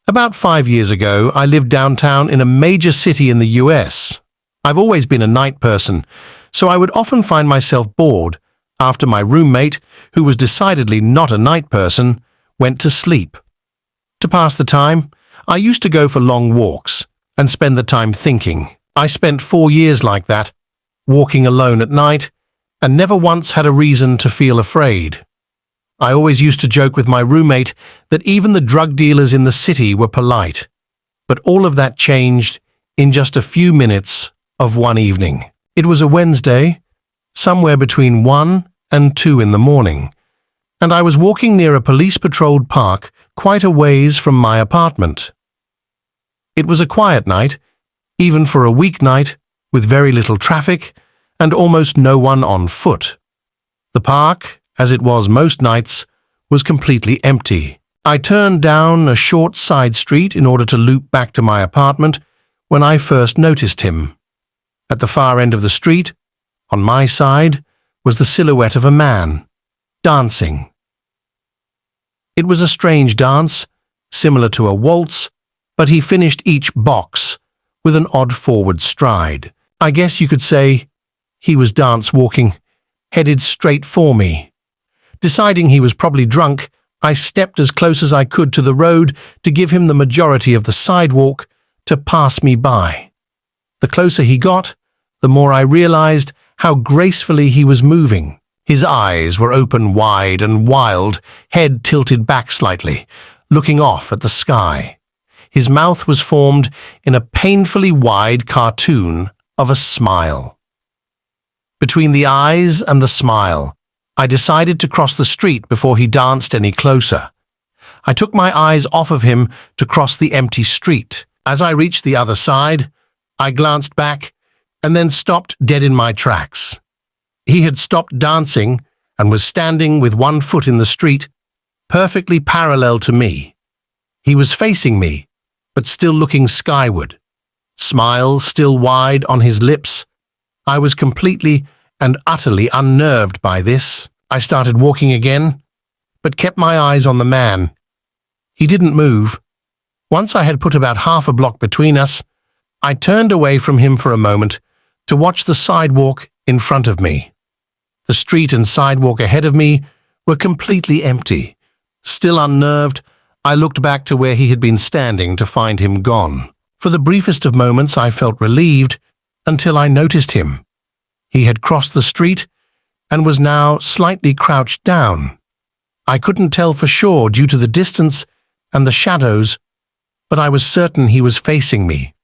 About 5 years ago, I lived downtown in a major city in the US. I've always been a night person, so I would often find myself bored after my roommate, who was decidedly not a night person, went to sleep. To pass the time, I used to go for long walks and spend the time thinking. I spent 4 years like that, walking alone at night, and never once had a reason to feel afraid. I always used to joke with my roommate that even the drug dealers in the city were polite. But all of that changed in just a few minutes of one evening. It was a Wednesday, somewhere between 1 and 2 in the morning, and I was walking near a police-patrolled park quite a ways from my apartment. It was a quiet night, even for a weeknight, with very little traffic and almost no one on foot. The park, as it was most nights, was completely empty. I turned down a short side street in order to loop back to my apartment when I first noticed him. At the far end of the street, on my side, was the silhouette of a man, dancing. It was a strange dance, similar to a waltz, but he finished each box with an odd forward stride. I guess you could say he was dance walking, headed straight for me. Deciding he was probably drunk, I stepped as close as I could to the road to give him the majority of the sidewalk to pass me by. The closer he got, the more I realized how gracefully he was moving. His eyes were open wide and wild, head tilted back slightly, looking off at the sky. His mouth was formed in a painfully wide cartoon of a smile. Between the eyes and the smile, I decided to cross the street before he danced any closer. I took my eyes off of him to cross the empty street. As I reached the other side, I glanced back and then stopped dead in my tracks. He had stopped dancing and was standing with one foot in the street, perfectly parallel to me. He was facing me, but still looking skyward. Smile still wide on his lips. I was completely and utterly unnerved by this. I started walking again, but kept my eyes on the man. He didn't move. Once I had put about half a block between us, I turned away from him for a moment to watch the sidewalk in front of me. The street and sidewalk ahead of me were completely empty. Still unnerved, I looked back to where he had been standing to find him gone. For the briefest of moments, I felt relieved until I noticed him. He had crossed the street and was now slightly crouched down. I couldn't tell for sure due to the distance and the shadows, but I was certain he was facing me.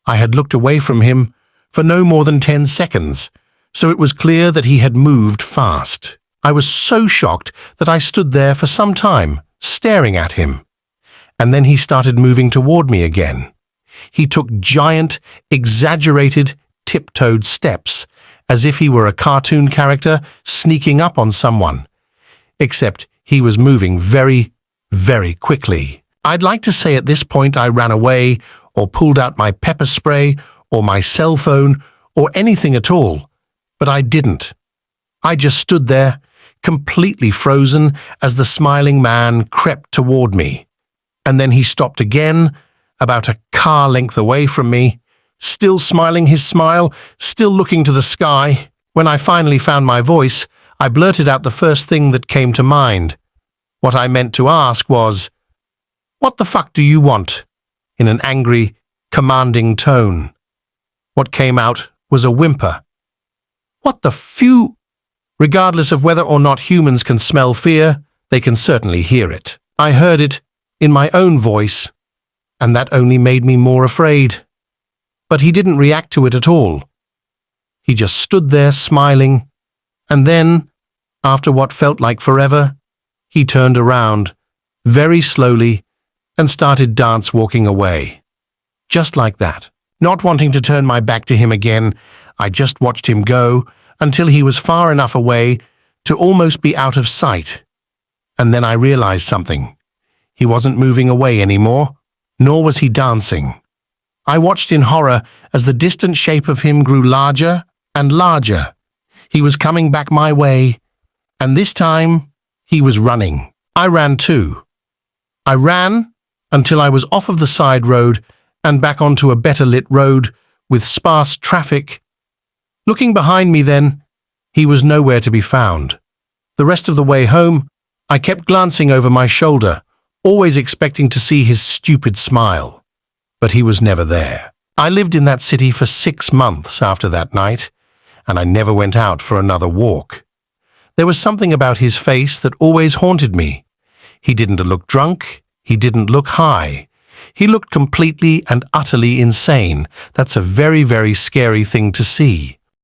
I had looked away from him for no more than 10 seconds, so it was clear that he had moved fast. I was so shocked that I stood there for some time, staring at him. And then he started moving toward me again. He took giant, exaggerated, tiptoed steps, as if he were a cartoon character sneaking up on someone. Except he was moving very, very quickly. I'd like to say at this point I ran away, or pulled out my pepper spray, or my cell phone, or anything at all, but I didn't. I just stood there, completely frozen, as the smiling man crept toward me. And then he stopped again, about a car length away from me, still smiling his smile, still looking to the sky. When I finally found my voice, I blurted out the first thing that came to mind. What I meant to ask was, "What the fuck do you want?" in an angry, commanding tone. What came out was a whimper. What the phew? Regardless of whether or not humans can smell fear, they can certainly hear it. I heard it in my own voice, and that only made me more afraid. But he didn't react to it at all. He just stood there smiling, and then, after what felt like forever, he turned around, very slowly, and started dance-walking away. Just like that. Not wanting to turn my back to him again, I just watched him go until he was far enough away to almost be out of sight. And then I realized something. He wasn't moving away anymore, nor was he dancing. I watched in horror as the distant shape of him grew larger and larger. He was coming back my way, and this time he was running. I ran too. I ran until I was off of the side road and back onto a better lit road with sparse traffic. Looking behind me then, he was nowhere to be found. The rest of the way home, I kept glancing over my shoulder, always expecting to see his stupid smile. But he was never there. I lived in that city for 6 months after that night, and I never went out for another walk. There was something about his face that always haunted me. He didn't look drunk, he didn't look high. He looked completely and utterly insane. That's a very, very scary thing to see.